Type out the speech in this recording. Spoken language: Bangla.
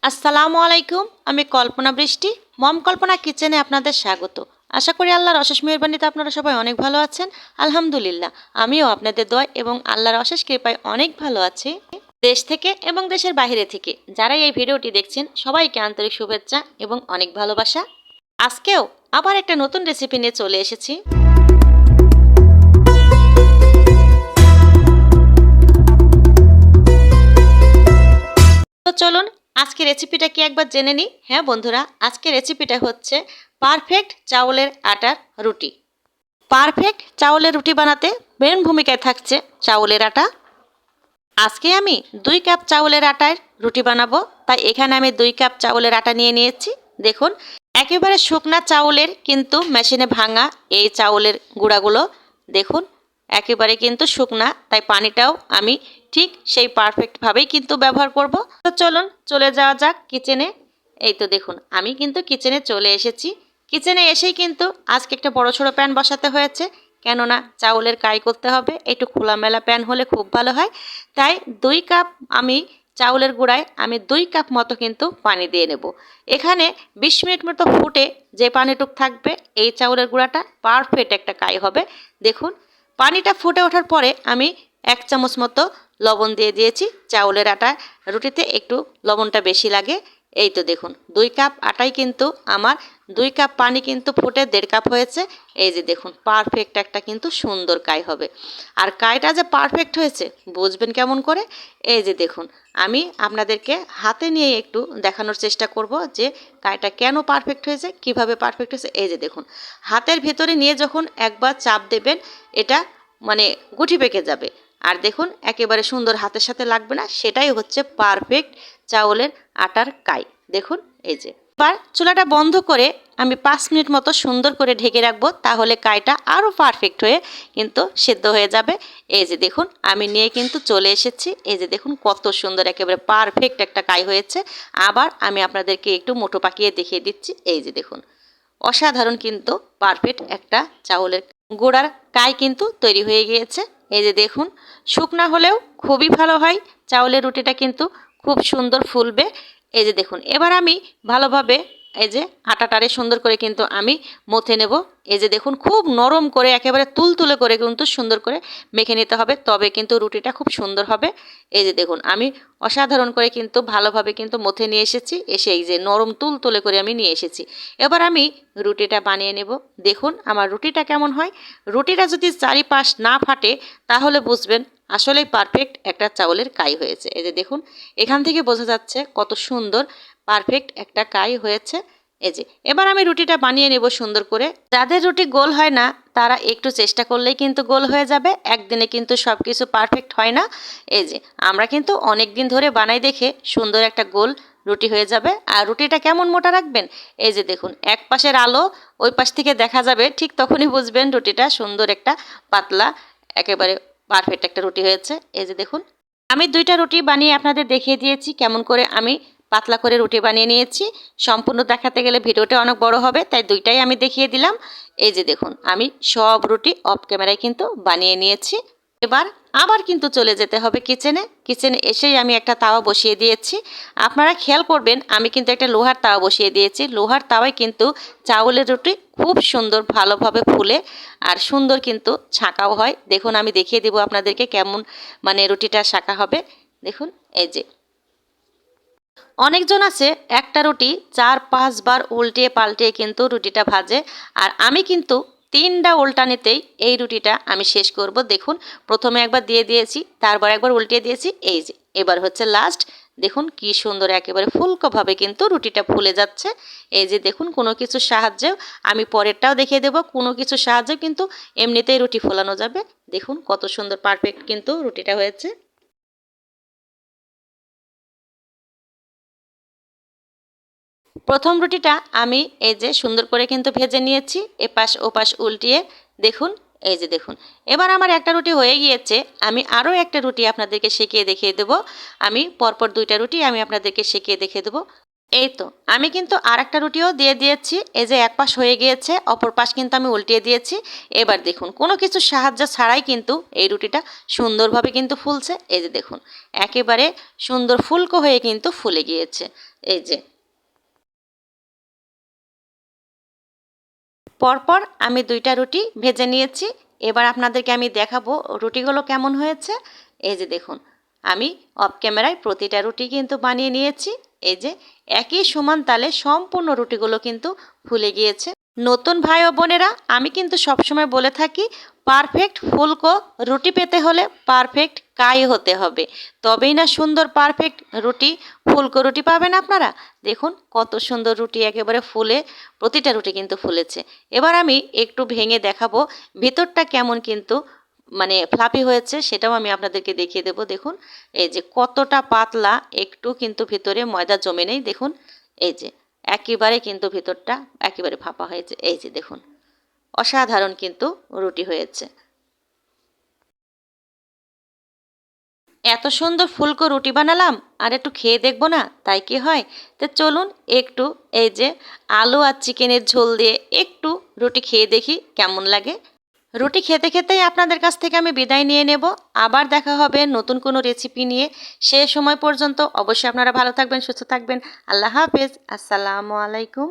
আসসালামু আলাইকুম। আমি কল্পনা বৃষ্টি, মম কল্পনা কিচেনে আপনাদের স্বাগত। আশা করি আল্লাহর অশেষ মেহেরবানিতে আপনারা সবাই অনেক ভালো আছেন। আলহামদুলিল্লাহ, আমিও আপনাদের দোয়া এবং আল্লাহর অশেষ কৃপায় অনেক ভালো আছি। দেশ থেকে এবং দেশের বাইরে থেকে যারা এই ভিডিওটি দেখছেন সবাইকে আন্তরিক শুভেচ্ছা এবং অনেক ভালোবাসা। আজকেও আবার একটা নতুন রেসিপি নিয়ে চলে এসেছি। তো চলুন আজকে রেসিপিটা কি একবার জেনে নিই। হ্যাঁ বন্ধুরা, আজকে রেসিপিটা হচ্ছে পারফেক্ট চাউলের আটার রুটি। পারফেক্ট চাউলের রুটি বানাতে মেন ভূমিকায় থাকছে চাউলের আটা। আজকে আমি 2 কাপ চাউলের আটার রুটি বানাবো, তাই এখানে আমি 2 কাপ চাউলের আটা নিয়ে নিয়েছি। দেখুন, একেবারে শুকনা চাউলের কিন্তু মেশিনে ভাঙা এই চাউলের গুঁড়াগুলো দেখুন একেবারে কিন্তু শুকনা, তাই পানিটাও আমি ঠিক সেই পারফেক্টভাবেই কিন্তু ব্যবহার করব। তো চলুন চলে যাওয়া যাক কিচেনে। এই তো দেখুন আমি কিন্তু কিচেনে চলে এসেছি। কিচেনে এসেই কিন্তু আজকে একটা বড় সড়ো প্যান বসাতে হয়েছে, কেননা চাউলের কাই করতে হবে। একটু খোলামেলা প্যান হলে খুব ভালো হয়। তাই 2 কাপ আমি চাউলের গুঁড়ায় আমি 2 কাপ মতো কিন্তু পানি দিয়ে নেব। এখানে 20 মিনিট মতো ফুটে যে পানিটুক থাকবে এই চাউলের গুঁড়াটা পারফেক্ট একটা কাই হবে। দেখুন পানিটা ফুটে ওঠার পরে আমি 1 চামচ মতো লবণ দিয়ে দিয়েছি। চাউলের আটা রুটিতে একটু লবণটা বেশি লাগে। এই তো দেখুন 2 কাপ আটাই কিন্তু আমার 2 কাপ পানি কিন্তু ফুটে 1.5 কাপ হয়েছে। এই যে দেখুন পারফেক্ট একটা কিন্তু সুন্দর কাই হবে। আর কাইটা যে পারফেক্ট হয়েছে বুঝবেন কেমন করে, এই যে দেখুন আমি আপনাদেরকে হাতে নিয়ে একটু দেখানোর চেষ্টা করব যে কাইটা কেন পারফেক্ট হয়েছে, কিভাবে পারফেক্ট হয়েছে। এই যে দেখুন হাতের ভিতরে নিয়ে যখন একবার চাপ দেবেন এটা মানে গুটি পেকে যাবে। আর দেখুন একেবারে সুন্দর হাতের সাথে লাগবে না, সেটাই হচ্ছে পারফেক্ট চাউলের আটার কাই। দেখুন এই যে এবার চুলাটা বন্ধ করে আমি 5 মিনিট মতো সুন্দর করে ঢেকে রাখবো, তাহলে কাইটা আরও পারফেক্ট হয়ে কিন্তু সেদ্ধ হয়ে যাবে। এই যে দেখুন আমি নিয়ে কিন্তু চলে এসেছি। এই যে দেখুন কত সুন্দর একেবারে পারফেক্ট একটা কাই হয়েছে। আবার আমি আপনাদেরকে একটু মুঠো পাকিয়ে দেখিয়ে দিচ্ছি। এই যে দেখুন অসাধারণ কিন্তু পারফেক্ট একটা চাউলের গুঁড়ার কাই কিন্তু তৈরি হয়ে গিয়েছে। এই যে দেখুন শুকনা হলেও খুবই ভালো হয়, চাউলের রুটিটা কিন্তু খুব সুন্দর ফুলবে। এই যে দেখুন এবার আমি ভালোভাবে এই যে আটাটারে সুন্দর করে কিন্তু আমি মথে নেব। এই যে দেখুন খুব নরম করে একেবারে তুলতুলে করে কিন্তু সুন্দর করে মেখে নিতে হবে, তবে কিন্তু রুটিটা খুব সুন্দর হবে। এই যে দেখুন আমি অসাধারণ করে কিন্তু ভালোভাবে কিন্তু মথে নিয়ে এসেছি। এসে এই যে নরম তুলতুলে করে আমি নিয়ে এসেছি। এবার আমি রুটিটা বানিয়ে নেব। দেখুন আমার রুটিটা কেমন হয়। রুটিটা যদি চারিপাশ না ফাটে তাহলে বুঝবেন আসলেই পারফেক্ট একটা চাউলের কাই হয়েছে। এই যে দেখুন এখান থেকে বোঝা যাচ্ছে কত সুন্দর পারফেক্ট একটা কাই হয়েছে। এই যে এবার আমি রুটিটা বানিয়ে নেব সুন্দর করে। যাদের রুটি গোল হয় না তারা একটু চেষ্টা করলেই কিন্তু গোল হয়ে যাবে, একদিনে কিন্তু সব কিছু পারফেক্ট হয় না। এই যে আমরা কিন্তু অনেক দিন ধরে বানাই দেখে সুন্দর একটা গোল রুটি হয়ে যাবে। আর রুটিটা কেমন মোটা রাখবেন, এই যে দেখুন এক পাশের আলো ওই পাশ থেকে দেখা যাবে, ঠিক তখনই বুঝবেন রুটিটা সুন্দর একটা পাতলা একেবারে পারফেক্ট একটা রুটি হয়েছে। এই যে দেখুন আমি 2টা রুটি বানিয়ে আপনাদের দেখিয়ে দিয়েছি কেমন করে আমি পাতলা করে রুটি বানিয়ে নিয়েছি। সম্পূর্ণ দেখাতে গেলে ভিডিওটা অনেক বড় হবে, তাই 2টাই আমি দেখিয়ে দিলাম। এই যে দেখুন আমি সব রুটি অফ ক্যামেরায় কিন্তু বানিয়ে নিয়েছি। এবার আবার কিন্তু চলে যেতে হবে কিচেনে। কিচেনে এসেই আমি একটা তাওয়া বসিয়ে দিয়েছি। আপনারা খেয়াল করবেন আমি কিন্তু একটা লোহার তাওয়া বসিয়ে দিয়েছি। লোহার তাওয়ায় কিন্তু চাউলের রুটি খুব সুন্দর ভালোভাবে ফুলে আর সুন্দর কিন্তু ছাঁকাও হয়। দেখুন আমি দেখিয়ে দেবো আপনাদেরকে কেমন মানে রুটিটা ছাঁকা হবে। দেখুন এই যে অনেকজন আছে একটা রুটি 4-5 বার উল্টিয়ে পাল্টিয়ে কিন্তু রুটিটা ভাজে, আর আমি কিন্তু 3টা উল্টানিতেই এই রুটিটা আমি শেষ করব। দেখুন প্রথমে একবার দিয়ে দিয়েছি, তারপর একবার উল্টিয়ে দিয়েছি। এই যে এবার হচ্ছে লাস্ট। দেখুন কি সুন্দর একেবারে ফুলকোভাবে কিন্তু রুটিটা ফুলে যাচ্ছে। এই যে দেখুন কোনো কিছুর সাহায্যেও আমি পরেরটাও দেখিয়ে দেবো, কোনো কিছুর সাহায্যেও কিন্তু এমনিতেই রুটি ফোলানো যাবে। দেখুন কত সুন্দর পারফেক্ট কিন্তু রুটিটা হয়েছে। প্রথম রুটিটা আমি এই যে সুন্দর করে কিন্তু ভেজে নিয়েছি, এপাশ ওপাশ উল্টিয়ে। দেখুন এই যে দেখুন এবার আমার একটা রুটি হয়ে গিয়েছে। আমি আরও একটা রুটি আপনাদেরকে সেঁকে দেখিয়ে দেবো। আমি পরপর 2টা রুটি আমি আপনাদেরকে সেঁকে দেখিয়ে দেবো। এই তো আমি কিন্তু আরেকটা রুটিও দিয়ে দিয়েছি। এই যে এক পাশ হয়ে গিয়েছে, অপর পাশ কিন্তু আমি উল্টিয়ে দিয়েছি। এবার দেখুন কোনো কিছু সাহায্য ছাড়াই কিন্তু এই রুটিটা সুন্দরভাবে কিন্তু ফুলছে। এই যে দেখুন একেবারে সুন্দর ফুলকো হয়ে কিন্তু ফুলে গিয়েছে। এই যে পরপর আমি 2টা রুটি ভেজে নিয়েছি। এবার আপনাদেরকে আমি দেখাবো রুটিগুলো কেমন হয়েছে। এই যে দেখুন আমি অফ ক্যামেরায় প্রতিটা রুটি কিন্তু বানিয়ে নিয়েছি। এই যে একই সমান তালে সম্পূর্ণ রুটিগুলো কিন্তু ফুলে গিয়েছে। নতুন ভাই ও বোনেরা, আমি কিন্তু সবসময় বলে থাকি পারফেক্ট ফুলকো রুটি পেতে হলে পারফেক্ট কাই হতে হবে, তবেই না সুন্দর পারফেক্ট রুটি ফুলকো রুটি পাবেন আপনারা। দেখুন কত সুন্দর রুটি একেবারে ফুলে, প্রতিটা রুটি কিন্তু ফুলেছে। এবার আমি একটু ভেঙে দেখাবো ভিতরটা কেমন কিন্তু মানে ফ্লাপি হয়েছে, সেটাও আমি আপনাদেরকে দেখিয়ে দেবো। দেখুন এই যে কতটা পাতলা, একটু কিন্তু ভিতরে ময়দা জমে নেই। দেখুন এই যে একেবারে কিন্তু ভিতরটা একেবারে ফাঁপা হয়েছে। এই যে দেখুন অসাধারণ কিন্তু রুটি হয়েছে। এত সুন্দর ফুলকো রুটি বানালাম, আর একটু খেয়ে দেখবো না তাই কি হয়? তো চলুন একটু এই যে আলু আর চিকেনের ঝোল দিয়ে একটু রুটি খেয়ে দেখি কেমন লাগে। রুটি খেতে খেতেই আপনাদের কাছ থেকে আমি বিদায় নিয়ে নেব। আবার দেখা হবে নতুন কোনো রেসিপি নিয়ে। সে সময় পর্যন্ত অবশ্যই আপনারা ভালো থাকবেন, সুস্থ থাকবেন। আল্লাহ হাফেজ, আসসালামু আলাইকুম।